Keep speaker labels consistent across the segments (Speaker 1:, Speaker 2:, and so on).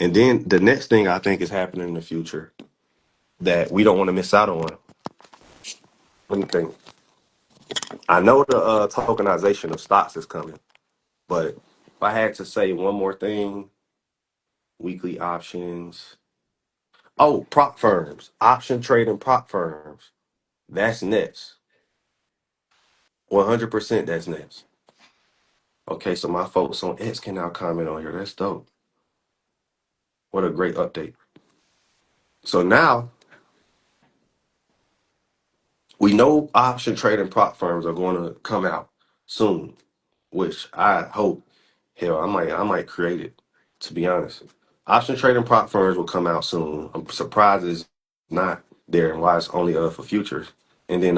Speaker 1: And then the next thing I think is happening in the future that we don't want to miss out on. Let me think. I know the tokenization of stocks is coming, but if I had to say one more thing, weekly options. Oh, prop firms, option trading prop firms. That's next. 100% that's next. Okay, so my folks on X can now comment on here. That's dope. What a great update. So now we know option trading prop firms are going to come out soon, which I hope, hell, I might create it, to be honest. Option trading prop firms will come out soon. I'm surprised it's not there and why it's only for futures. And then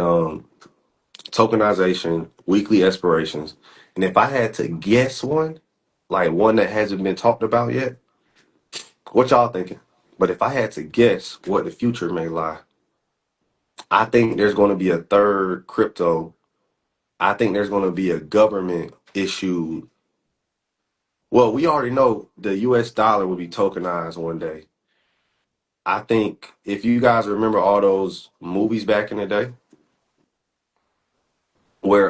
Speaker 1: tokenization, weekly expirations. And if I had to guess one, like one that hasn't been talked about yet, what y'all thinking? But if I had to guess what the future may lie, I think there's going to be a third crypto. I think there's going to be a government issued. Well, we already know the US dollar will be tokenized one day. I think if you guys remember all those movies back in the day where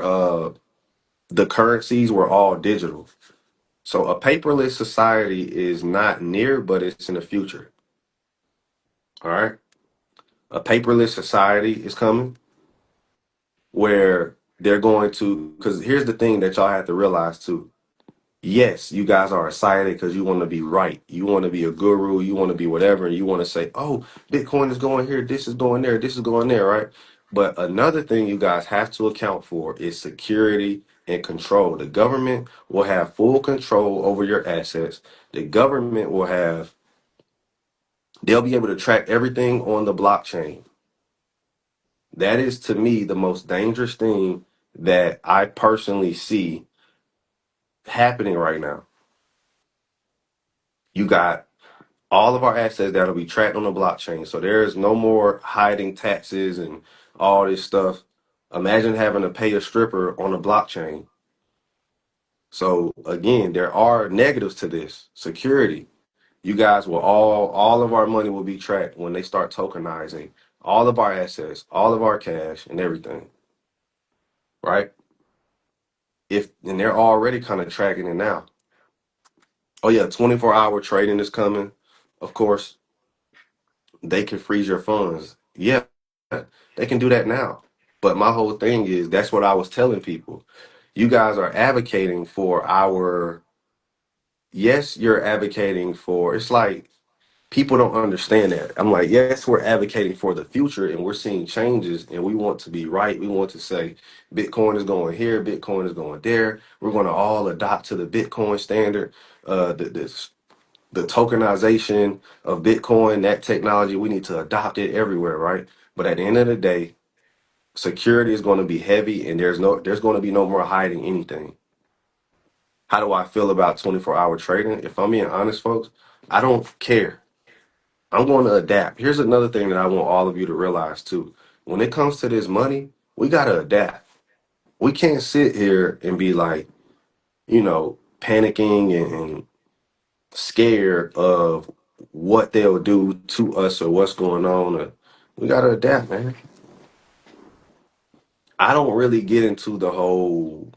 Speaker 1: the currencies were all digital. So a paperless society is not near, but it's in the future. All right. A paperless society is coming where they're going to, because here's the thing that y'all have to realize too. Yes, you guys are excited because you want to be right. You want to be a guru. You want to be whatever. And you want to say, oh, Bitcoin is going here. This is going there. This is going there. Right. But another thing you guys have to account for is security and control. The government will have full control over your assets. The government will have, they'll be able to track everything on the blockchain. That is to me the most dangerous thing that I personally see happening right now. You got all of our assets that'll be tracked on the blockchain. So there's no more hiding taxes and all this stuff. Imagine having to pay a stripper on a blockchain. So again, there are negatives to this. Security. You guys will all of our money will be tracked when they start tokenizing all of our assets, all of our cash and everything. Right? If and they're already kind of tracking it now. Oh yeah, 24-hour trading is coming. Of course, they can freeze your funds. Yeah, they can do that now. But my whole thing is that's what I was telling people. You guys are advocating for our, yes, you're advocating for, it's like people don't understand that. I'm like, yes, we're advocating for the future and we're seeing changes and we want to be right. We want to say Bitcoin is going here, Bitcoin is going there. We're going to all adopt to the Bitcoin standard. The tokenization of Bitcoin, that technology, we need to adopt it everywhere, right? But at the end of the day, security is going to be heavy and there's going to be no more hiding anything. How do I feel about 24-hour trading? If I'm being honest, folks, I don't care. I'm going to adapt. Here's another thing that I want all of you to realize too. When it comes to this money, we got to adapt. We can't sit here and be like, panicking and scared of what they'll do to us or what's going on. We got to adapt, man. I don't really get into the whole.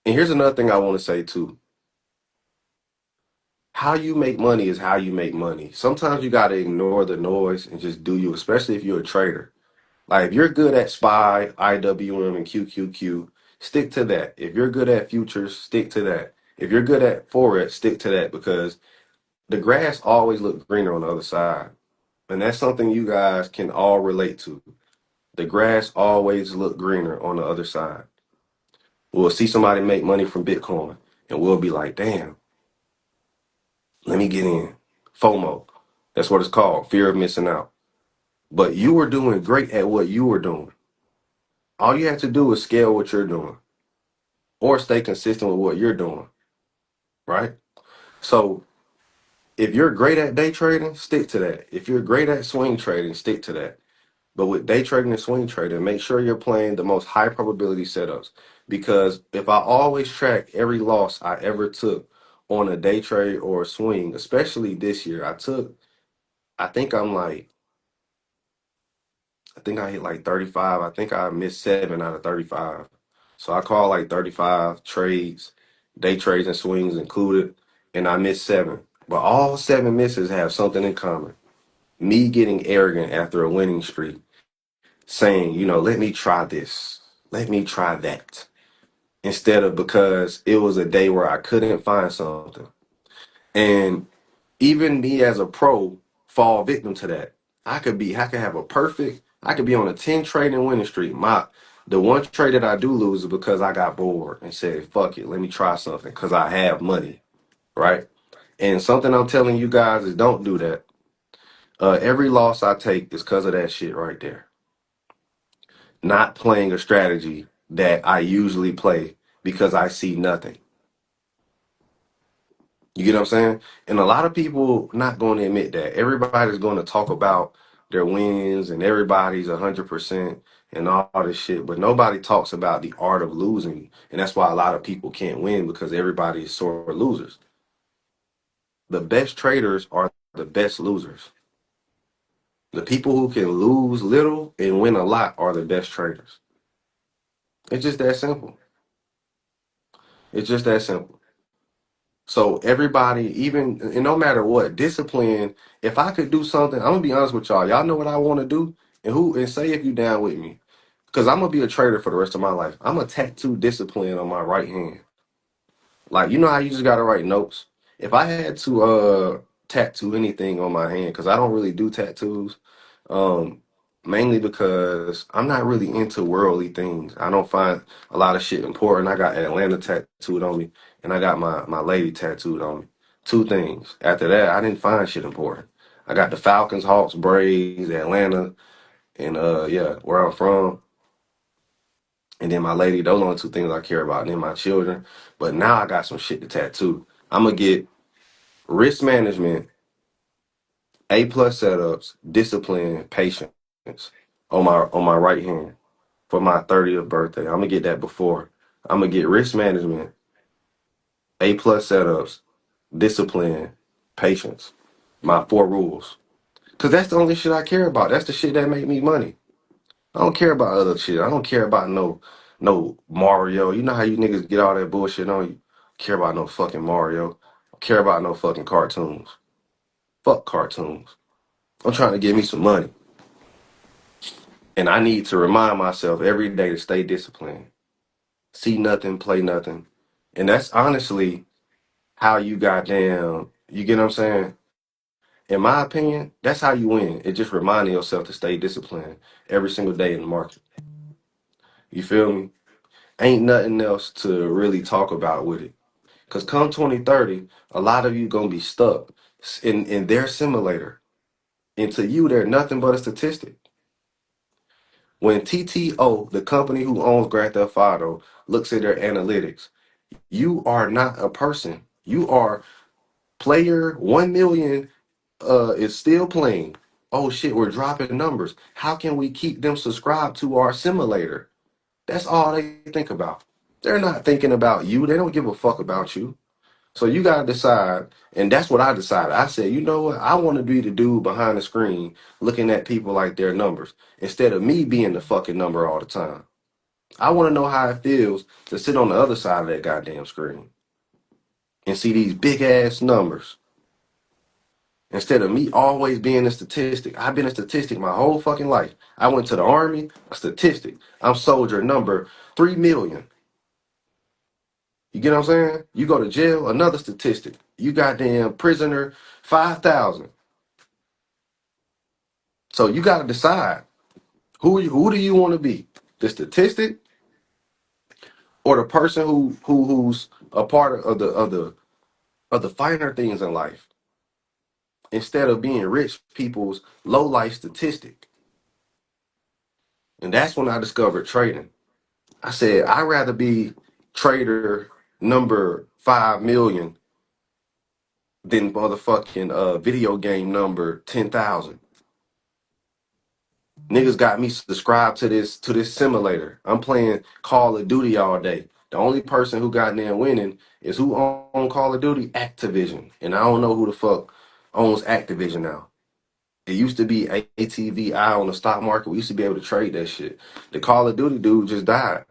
Speaker 1: And here's another thing I want to say too. How you make money is how you make money. Sometimes you got to ignore the noise and just do you, especially if you're a trader. Like if you're good at SPY, IWM, and QQQ, stick to that. If you're good at futures, stick to that. If you're good at Forex, stick to that because the grass always looks greener on the other side. And that's something you guys can all relate to. The grass always look greener on the other side. We'll see somebody make money from Bitcoin and we'll be like, damn, let me get in. FOMO. That's what it's called, fear of missing out. But you were doing great at what you were doing. All you have to do is scale what you're doing or stay consistent with what you're doing, right? So if you're great at day trading, stick to that. If you're great at swing trading, stick to that. But with day trading and swing trading, make sure you're playing the most high probability setups. Because if I always track every loss I ever took, on a day trade or a swing, especially this year. I think I'm like, I think I hit like 35. I think I missed 7 out of 35. So I call like 35 trades, day trades and swings included, and I missed 7. But all 7 misses have something in common. Me getting arrogant after a winning streak, saying, let me try this, let me try that, instead of because it was a day where I couldn't find something. And even me as a pro fall victim to that. I could have a perfect, I could be on a 10 trading winning streak. The one trade that I do lose is because I got bored and said, fuck it, let me try something because I have money, right? And something I'm telling you guys is don't do that. Every loss I take is because of that shit right there. Not playing a strategy that I usually play because I see nothing. You get what I'm saying? And a lot of people not going to admit that. Everybody's going to talk about their wins and everybody's 100% and all this shit, but nobody talks about the art of losing. And that's why a lot of people can't win because everybody is sore losers. The best traders are the best losers. The people who can lose little and win a lot are the best traders. It's just that simple. It's just that simple. So everybody, even and no matter what, discipline. If I could do something, I'm gonna be honest with y'all. Y'all know what I want to do, and say if you down with me, because I'm gonna be a trader for the rest of my life. I'm gonna tattoo discipline on my right hand. Like how you just gotta write notes. If I had to tattoo anything on my hand, because I don't really do tattoos, um, mainly because I'm not really into worldly things. I don't find a lot of shit important. I got Atlanta tattooed on me, and I got my lady tattooed on me. Two things. After that, I didn't find shit important. I got the Falcons, Hawks, Braves, Atlanta, and yeah, where I'm from. And then my lady, those are the only two things I care about. And then my children. But now I got some shit to tattoo. I'm gonna get risk management, A+ setups, discipline, patience on my right hand for my 30th birthday. I'm gonna get that before. I'm gonna get risk management, A+ setups, discipline, patience. My 4 rules. Cause that's the only shit I care about. That's the shit that make me money. I don't care about other shit. I don't care about no Mario. You know how you niggas get all that bullshit on you? Care about no fucking Mario. Care about no fucking cartoons. Fuck cartoons. I'm trying to get me some money. And I need to remind myself every day to stay disciplined. See nothing, play nothing. And that's honestly how you got down. You get what I'm saying? In my opinion, that's how you win. It just reminding yourself to stay disciplined every single day in the market. You feel me? Ain't nothing else to really talk about with it. Cause come 2030, a lot of you gonna be stuck in their simulator. And to you, they're nothing but a statistic. When TTO, the company who owns Grand Theft Auto, looks at their analytics, you are not a person. You are player 1 million is still playing. Oh shit, we're dropping numbers. How can we keep them subscribed to our simulator? That's all they think about. They're not thinking about you. They don't give a fuck about you. So you gotta decide, and that's what I decided. I said, you know what? I want to be the dude behind the screen looking at people like their numbers instead of me being the fucking number all the time. I want to know how it feels to sit on the other side of that goddamn screen and see these big ass numbers instead of me always being a statistic. I've been a statistic my whole fucking life. I went to the army, a statistic. I'm soldier number 3 million. You get what I'm saying? You go to jail, another statistic. You goddamn prisoner 5,000. So you got to decide who do you want to be? The statistic or the person who's a part of the finer things in life instead of being rich people's low life statistic. And that's when I discovered trading. I said I'd rather be trader number 5 million than motherfucking video game number 10,000. Niggas got me subscribed to this simulator. I'm playing Call of Duty all day. The only person who got in there winning is who on Call of Duty? Activision. And I don't know who the fuck owns Activision now. It used to be ATVI on the stock market. We used to be able to trade that shit. The Call of Duty dude just died.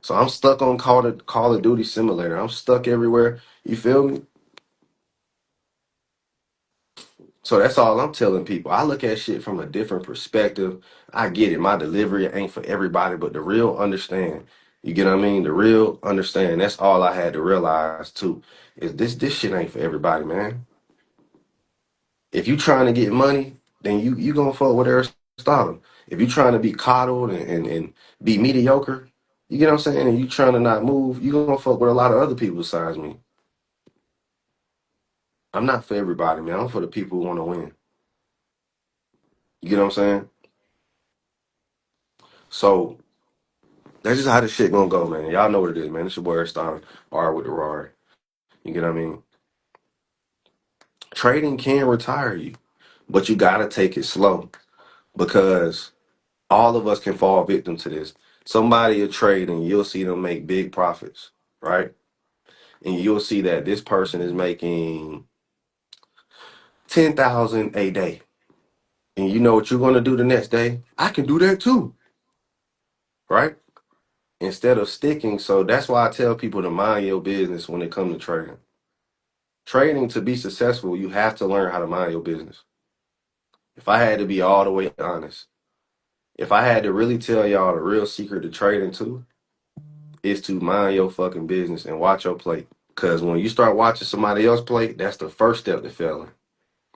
Speaker 1: So I'm stuck on Call of Duty simulator. I'm stuck everywhere. You feel me? So that's all I'm telling people. I look at shit from a different perspective. I get it. My delivery ain't for everybody, but the real understand. You get what I mean? The real understand. That's all I had to realize too. Is this shit ain't for everybody, man. If you trying to get money, then you gonna fuck with Aristotle. If you trying to be coddled and be mediocre, you get what I'm saying, and you trying to not move, you gonna fuck with a lot of other people besides me. I'm not for everybody, man. I'm for the people who want to win. You get what I'm saying? So that's just how this shit gonna go, man. Y'all know what it is, man. It's your boy Aristotle, R with the RAR. You get what I mean? Trading can retire you, but you gotta take it slow because all of us can fall victim to this. Somebody will trade and you'll see them make big profits, right? And you'll see that this person is making 10,000 a day. And you know what you're gonna do the next day? I can do that too, right? Instead of sticking. So that's why I tell people to mind your business when it comes to trading. Trading, to be successful, you have to learn how to mind your business. If I had to be all the way honest, if I had to really tell y'all the real secret to trading too, is to mind your fucking business and watch your plate. Cause when you start watching somebody else play, that's the first step to failing.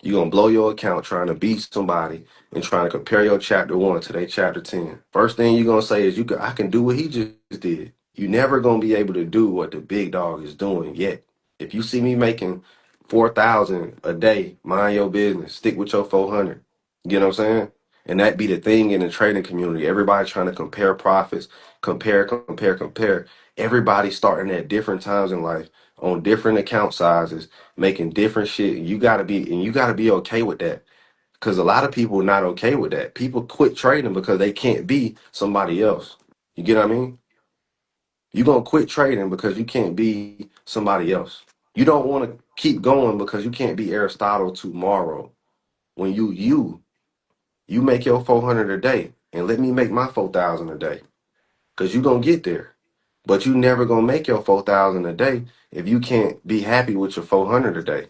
Speaker 1: You're gonna blow your account trying to beat somebody and trying to compare your chapter 1 to their chapter 10. First thing you're gonna say is I can do what he just did. You never gonna be able to do what the big dog is doing yet. If you see me making 4,000 a day, mind your business. Stick with your 400. You know what I'm saying? And that be the thing in the trading community. Everybody trying to compare profits, compare. Everybody starting at different times in life on different account sizes, making different shit. You gotta be okay with that. Because a lot of people are not okay with that. People quit trading because they can't be somebody else. You get what I mean? You're gonna quit trading because you can't be somebody else. You don't want to keep going because you can't be Aristotle tomorrow. When you make your 400 a day and let me make my 4,000 a day. Cause you gonna get there. But you never gonna make your 4,000 a day if you can't be happy with your 400 a day.